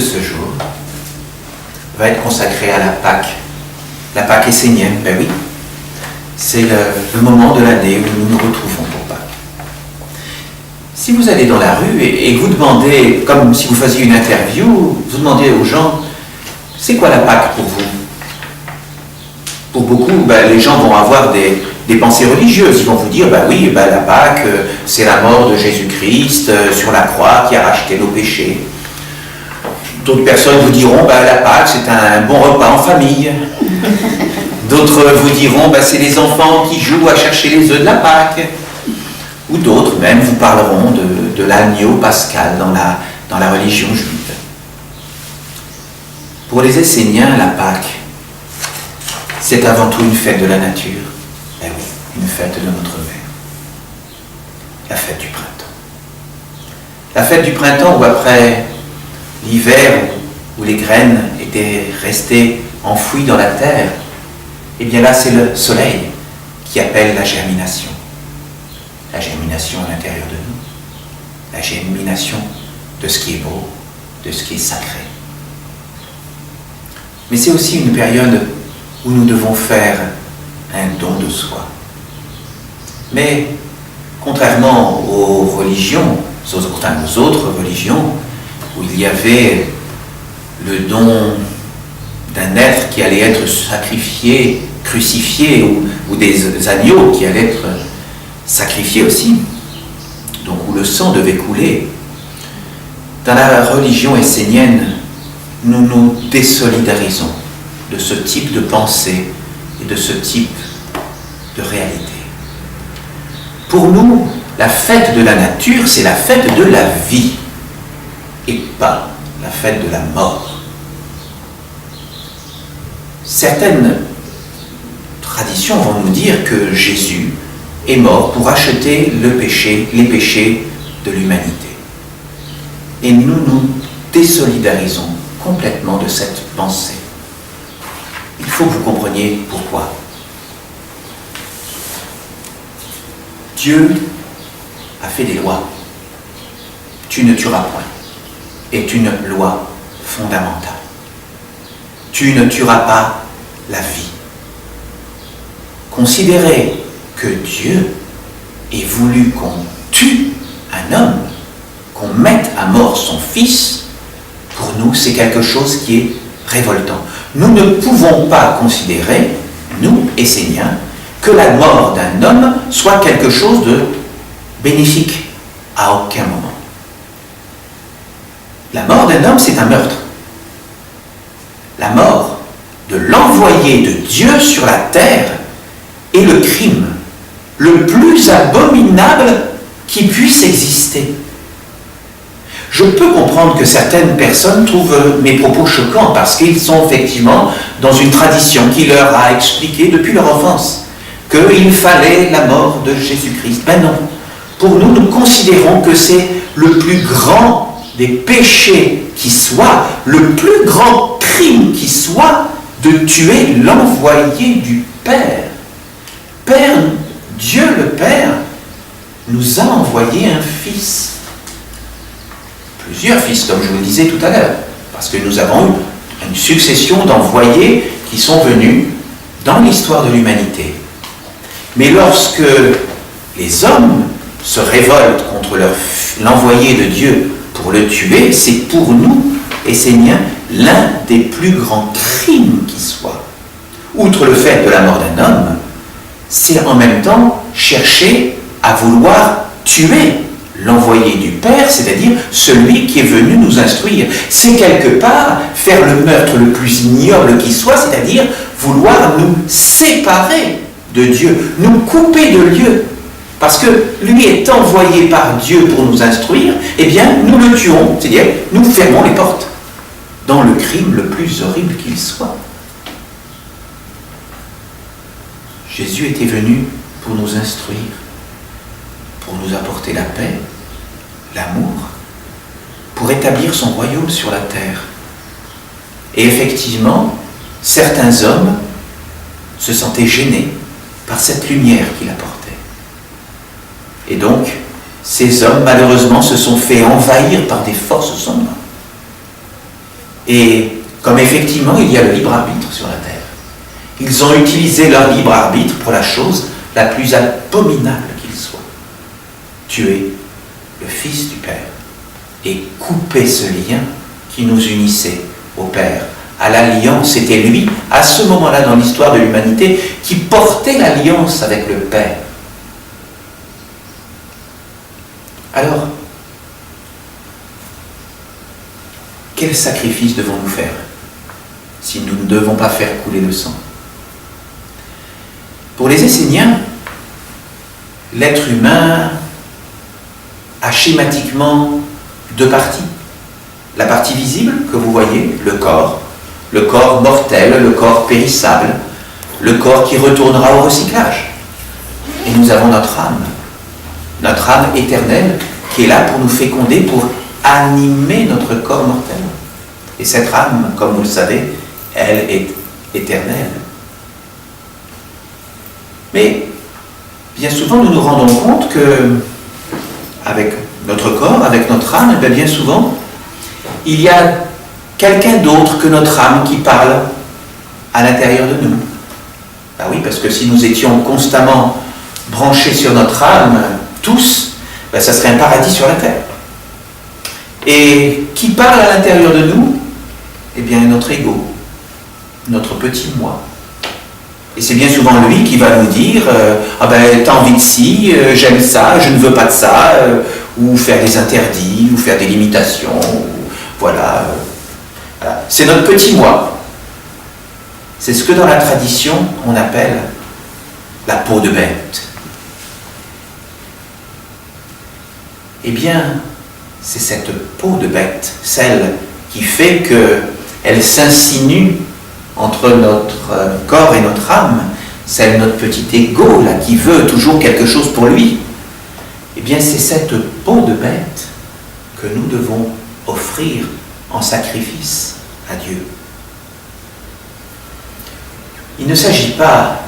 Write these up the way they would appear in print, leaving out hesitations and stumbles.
de ce jour va être consacrée à la Pâque essénienne. Ben oui, c'est le moment de l'année où nous nous retrouvons pour Pâques. Si vous allez dans la rue et vous demandez, comme si vous faisiez une interview, vous demandez aux gens, c'est quoi la Pâque pour vous? Pour beaucoup, les gens vont avoir des pensées religieuses. Ils vont vous dire, oui, la Pâque, c'est la mort de Jésus-Christ sur la croix qui a racheté nos péchés. D'autres personnes vous diront, la Pâque, c'est un bon repas en famille. D'autres vous diront, c'est les enfants qui jouent à chercher les œufs de la Pâque. Ou d'autres même vous parleront de l'agneau pascal dans la religion juive. Pour les Esséniens, la Pâque, c'est avant tout une fête de la nature. Oui, une fête de notre mère. La fête du printemps. La fête du printemps où après l'hiver où les graines étaient restées enfouies dans la terre, eh bien là c'est le soleil qui appelle la germination. La germination à l'intérieur de nous. La germination de ce qui est beau, de ce qui est sacré. Mais c'est aussi une période où nous devons faire un don de soi. Mais contrairement aux religions, aux autres religions, où il y avait le don d'un être qui allait être sacrifié, crucifié, ou des agneaux qui allaient être sacrifiés aussi, donc où le sang devait couler, dans la religion essénienne, nous nous désolidarisons de ce type de pensée et de ce type de réalité. Pour nous, la fête de la nature, c'est la fête de la vie et pas la fête de la mort. Certaines traditions vont nous dire que Jésus est mort pour acheter les péchés de l'humanité. Et nous nous désolidarisons complètement de cette pensée. Il faut que vous compreniez pourquoi. Dieu a fait des lois. Tu ne tueras point est une loi fondamentale. Tu ne tueras pas la vie. Considérer que Dieu ait voulu qu'on tue un homme, qu'on mette à mort son fils, pour nous, c'est quelque chose qui est révoltant. Nous ne pouvons pas considérer, nous, Esséniens, que la mort d'un homme soit quelque chose de bénéfique à aucun moment. La mort d'un homme, c'est un meurtre. La mort de l'envoyé de Dieu sur la terre est le crime le plus abominable qui puisse exister. Je peux comprendre que certaines personnes trouvent mes propos choquants parce qu'ils sont effectivement dans une tradition qui leur a expliqué depuis leur enfance qu'il fallait la mort de Jésus-Christ. Ben non. Pour nous, nous considérons que c'est le plus grand des péchés qui soit, le plus grand crime qui soit, de tuer l'envoyé du Père. Père, Dieu le Père, nous a envoyé un Fils. Plusieurs fils, comme je vous le disais tout à l'heure, parce que nous avons eu une succession d'envoyés qui sont venus dans l'histoire de l'humanité. Mais lorsque les hommes se révoltent contre l'envoyé de Dieu pour le tuer, c'est pour nous, Esséniens, l'un des plus grands crimes qui soit. Outre le fait de la mort d'un homme, c'est en même temps chercher à vouloir tuer l'envoyé du Père, c'est-à-dire celui qui est venu nous instruire. C'est quelque part faire le meurtre le plus ignoble qui soit, c'est-à-dire vouloir nous séparer de Dieu, nous couper de Dieu. Parce que lui est envoyé par Dieu pour nous instruire, eh bien nous le tuons, c'est-à-dire nous fermons les portes dans le crime le plus horrible qu'il soit. Jésus était venu pour nous instruire, pour nous apporter la paix, l'amour, pour établir son royaume sur la terre. Et effectivement, certains hommes se sentaient gênés par cette lumière qu'il apportait. Et donc, ces hommes, malheureusement, se sont fait envahir par des forces sombres. Et comme effectivement il y a le libre arbitre sur la terre, ils ont utilisé leur libre arbitre pour la chose la plus abominable qu'il soit. Tuer le Fils du Père et couper ce lien qui nous unissait au Père, à l'alliance. C'était lui, à ce moment-là dans l'histoire de l'humanité, qui portait l'alliance avec le Père. Alors, quel sacrifice devons-nous faire si nous ne devons pas faire couler le sang? Pour les Esséniens, l'être humain a schématiquement deux parties. La partie visible que vous voyez, le corps mortel, le corps périssable, le corps qui retournera au recyclage. Et nous avons notre âme éternelle qui est là pour nous féconder, pour animer notre corps mortel. Et cette âme, comme vous le savez, elle est éternelle. Mais bien souvent, nous nous rendons compte que, avec notre corps, avec notre âme, bien souvent, il y a quelqu'un d'autre que notre âme qui parle à l'intérieur de nous. Ah oui, parce que si nous étions constamment branchés sur notre âme, tous, ça serait un paradis sur la terre. Et qui parle à l'intérieur de nous? Eh bien, notre ego, notre petit moi. Et c'est bien souvent lui qui va nous dire t'as envie de ci, j'aime ça, je ne veux pas de ça, ou faire des interdits, ou faire des limitations, voilà. C'est notre petit moi. C'est ce que dans la tradition on appelle la peau de bête. Eh bien, c'est cette peau de bête, celle qui fait qu'elle s'insinue entre notre corps et notre âme, c'est notre petit ego là, qui veut toujours quelque chose pour lui. Eh bien, c'est cette peau de bête que nous devons offrir en sacrifice à Dieu. Il ne s'agit pas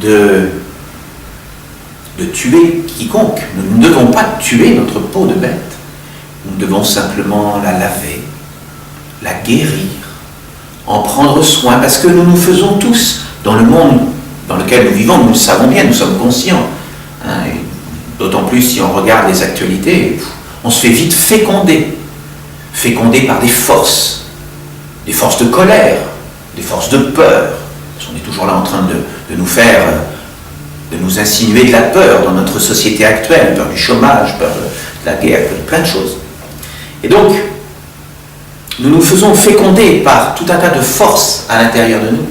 de tuer quiconque. Nous ne devons pas tuer notre peau de bête. Nous devons simplement la laver, la guérir, en prendre soin, parce que nous nous faisons tous, dans le monde dans lequel nous vivons, nous le savons bien, nous sommes conscients. D'autant plus si on regarde les actualités, on se fait vite féconder par des forces de colère, des forces de peur. On est toujours là en train de nous faire, de nous insinuer de la peur dans notre société actuelle, peur du chômage, peur de la guerre, peur de plein de choses. Et donc, nous nous faisons féconder par tout un tas de forces à l'intérieur de nous.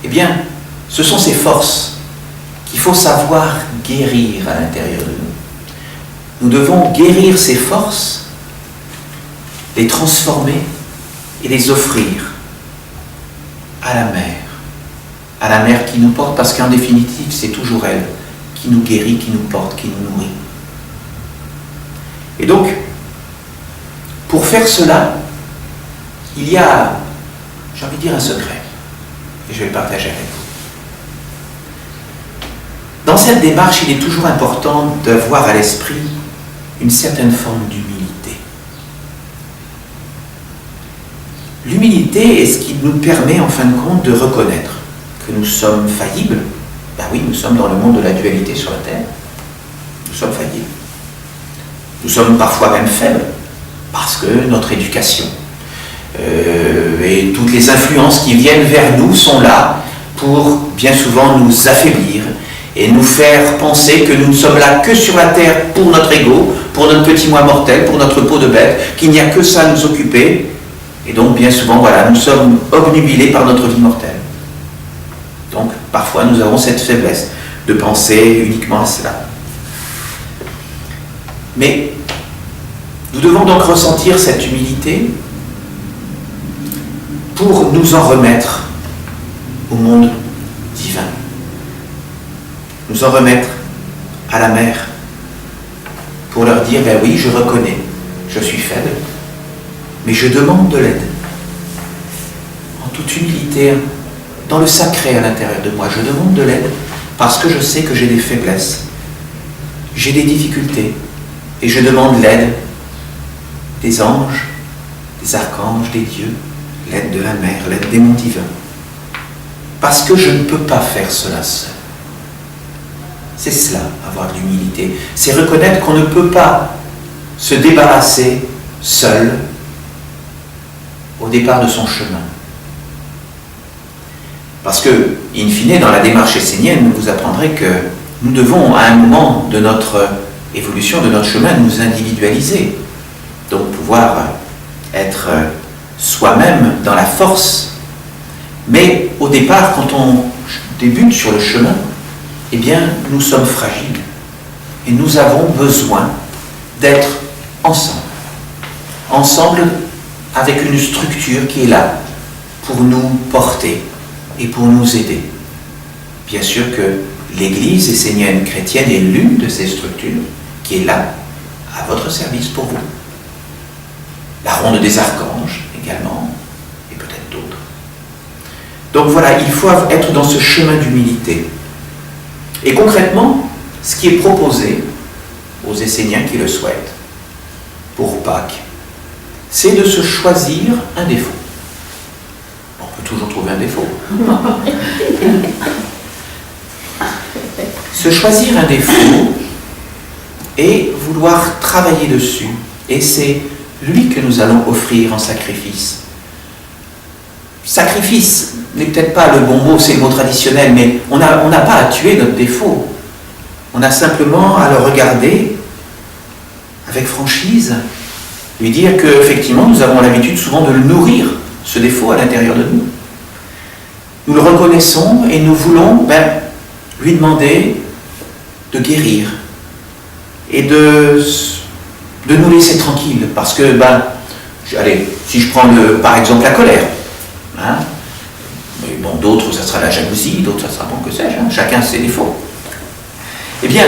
Eh bien, ce sont ces forces qu'il faut savoir guérir à l'intérieur de nous. Nous devons guérir ces forces, les transformer et les offrir à la mère qui nous porte, parce qu'en définitive, c'est toujours elle qui nous guérit, qui nous porte, qui nous nourrit. Et donc, pour faire cela, il y a, j'ai envie de dire, un secret, et je vais le partager avec vous. Dans cette démarche, il est toujours important d'avoir à l'esprit une certaine forme d'humilité. L'humilité est ce qui nous permet, en fin de compte, de reconnaître que nous sommes faillibles. Ben oui, nous sommes dans le monde de la dualité sur la terre. Nous sommes faillibles. Nous sommes parfois même faibles, parce que notre éducation et toutes les influences qui viennent vers nous sont là pour bien souvent nous affaiblir et nous faire penser que nous ne sommes là que sur la terre pour notre ego, pour notre petit moi mortel, pour notre peau de bête, qu'il n'y a que ça à nous occuper. Et donc bien souvent, voilà, nous sommes obnubilés par notre vie mortelle. Donc parfois nous avons cette faiblesse de penser uniquement à cela. Mais nous devons donc ressentir cette humilité pour nous en remettre au monde divin. Nous en remettre à la mère pour leur dire, ben oui, je reconnais, je suis faible, mais je demande de l'aide. En toute humilité, dans le sacré à l'intérieur de moi, je demande de l'aide parce que je sais que j'ai des faiblesses, j'ai des difficultés, et je demande l'aide des anges, des archanges, des dieux, l'aide de la mère, l'aide des monts divins. Parce que je ne peux pas faire cela seul. C'est cela, avoir de l'humilité. C'est reconnaître qu'on ne peut pas se débarrasser seul au départ de son chemin. Parce que, in fine, dans la démarche essénienne, vous apprendrez que nous devons, à un moment de notre évolution, de notre chemin, nous individualiser. Donc pouvoir être soi-même dans la force. Mais au départ, quand on débute sur le chemin, eh bien, nous sommes fragiles. Et nous avons besoin d'être ensemble. Ensemble avec une structure qui est là pour nous porter et pour nous aider. Bien sûr que l'Église essénienne chrétienne est l'une de ces structures qui est là, à votre service pour vous. La ronde des archanges également, et peut-être d'autres. Donc voilà, il faut être dans ce chemin d'humilité. Et concrètement, ce qui est proposé aux Esséniens qui le souhaitent, pour Pâques, c'est de se choisir un défaut. On peut toujours trouver un défaut. Se choisir un défaut et vouloir travailler dessus. Et c'est lui que nous allons offrir en sacrifice. Sacrifice n'est peut-être pas le bon mot, c'est le mot traditionnel, mais on n'a pas à tuer notre défaut. On a simplement à le regarder avec franchise, lui dire qu'effectivement, nous avons l'habitude souvent de le nourrir, ce défaut à l'intérieur de nous. Nous le reconnaissons et nous voulons lui demander de guérir et de nous laisser tranquilles. Parce que, allez, si je prends par exemple la colère, hein, mais bon, d'autres, ça sera la jalousie, d'autres, ça sera bon, que sais-je, hein, chacun ses défauts. Eh bien,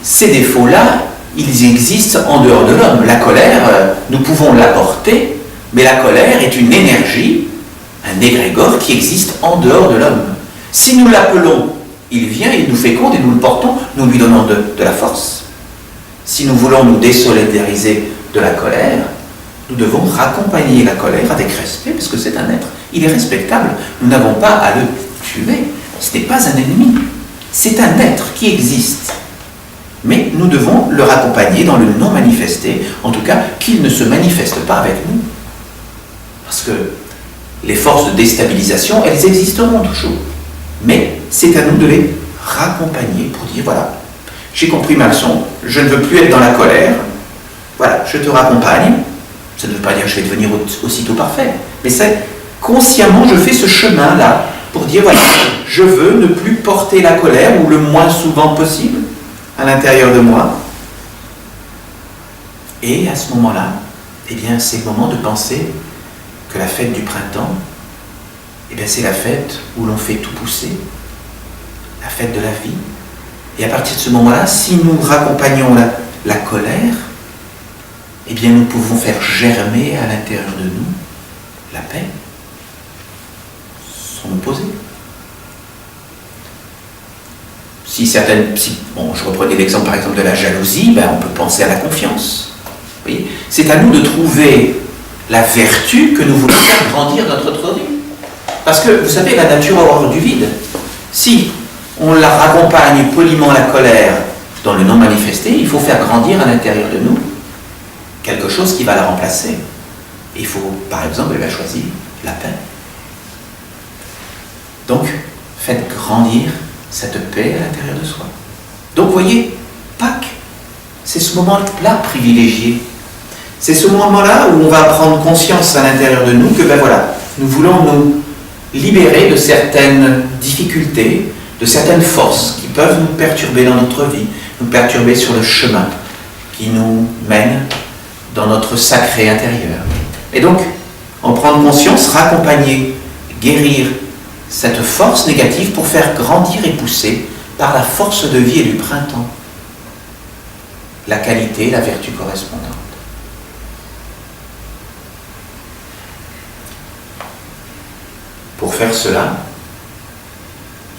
ces défauts-là, ils existent en dehors de l'homme. La colère, nous pouvons l'apporter, mais la colère est une énergie, un égrégore qui existe en dehors de l'homme. Si nous l'appelons, il vient, il nous féconde et nous le portons, nous lui donnons de la force. Si nous voulons nous désolidariser de la colère, nous devons raccompagner la colère avec respect, parce que c'est un être, il est respectable. Nous n'avons pas à le tuer. Ce n'est pas un ennemi. C'est un être qui existe. Mais nous devons le raccompagner dans le non manifesté, en tout cas qu'il ne se manifeste pas avec nous. Parce que les forces de déstabilisation, elles existeront toujours. Mais c'est à nous de les raccompagner pour dire, voilà, j'ai compris ma leçon, je ne veux plus être dans la colère, voilà, je te raccompagne. Ça ne veut pas dire que je vais devenir aussitôt parfait, mais c'est consciemment, je fais ce chemin-là pour dire, voilà, je veux ne plus porter la colère, ou le moins souvent possible, à l'intérieur de moi. Et à ce moment-là, eh bien, c'est le moment de penser que la fête du printemps, eh bien, c'est la fête où l'on fait tout pousser, la fête de la vie. Et à partir de ce moment-là, si nous raccompagnons la colère, eh bien, nous pouvons faire germer à l'intérieur de nous la paix, son opposé. Bon, je reprenais l'exemple par exemple de la jalousie, on peut penser à la confiance. Vous voyez, c'est à nous de trouver la vertu que nous voulons faire grandir dans notre vie. Parce que, vous savez, la nature a horreur du vide. Si on la raccompagne poliment la colère dans le non manifesté, il faut faire grandir à l'intérieur de nous quelque chose qui va la remplacer. Et il faut, par exemple, choisir la paix. Donc, faites grandir cette paix à l'intérieur de soi. Donc, voyez, Pâques, c'est ce moment-là privilégié. C'est ce moment-là où on va prendre conscience à l'intérieur de nous que, voilà, nous voulons nous libérer de certaines difficultés, de certaines forces qui peuvent nous perturber dans notre vie, nous perturber sur le chemin qui nous mène dans notre sacré intérieur. Et donc, en prendre conscience, raccompagner, guérir cette force négative pour faire grandir et pousser par la force de vie et du printemps la qualité, la vertu correspondante. Pour faire cela,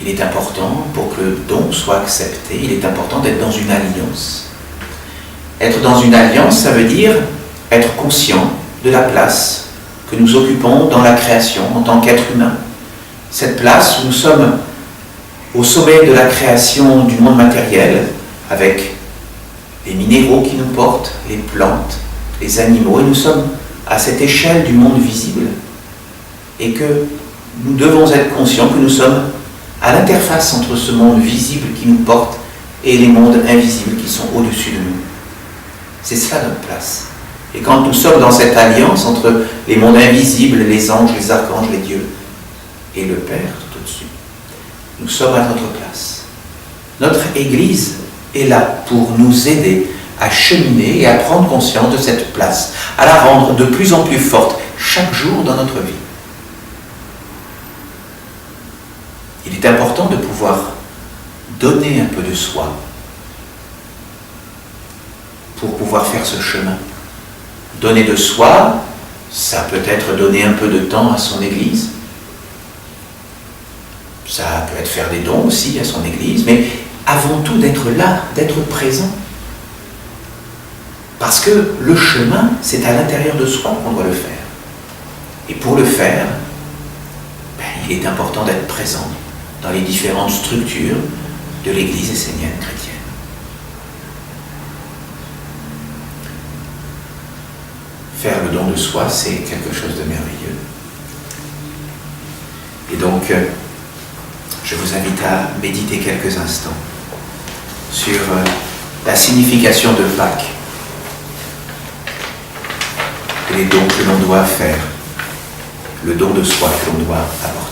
il est important, pour que le don soit accepté, il est important d'être dans une alliance. Être dans une alliance, ça veut dire être conscient de la place que nous occupons dans la création en tant qu'être humain. Cette place où nous sommes au sommet de la création du monde matériel, avec les minéraux qui nous portent, les plantes, les animaux, et nous sommes à cette échelle du monde visible, et que nous devons être conscients que nous sommes à l'interface entre ce monde visible qui nous porte et les mondes invisibles qui sont au-dessus de nous. C'est ça notre place. Et quand nous sommes dans cette alliance entre les mondes invisibles, les anges, les archanges, les dieux, et le Père tout au-dessus, nous sommes à notre place. Notre Église est là pour nous aider à cheminer et à prendre conscience de cette place, à la rendre de plus en plus forte chaque jour dans notre vie. Il est important de pouvoir donner un peu de soi pour pouvoir faire ce chemin. Donner de soi, ça peut être donner un peu de temps à son Église. Ça peut être faire des dons aussi à son Église, mais avant tout d'être là, d'être présent. Parce que le chemin, c'est à l'intérieur de soi qu'on doit le faire. Et pour le faire, il est important d'être présent dans les différentes structures de l'Église essénienne chrétienne. Faire le don de soi, c'est quelque chose de merveilleux. Et donc, je vous invite à méditer quelques instants sur la signification de Pâques, les dons que l'on doit faire, le don de soi que l'on doit apporter.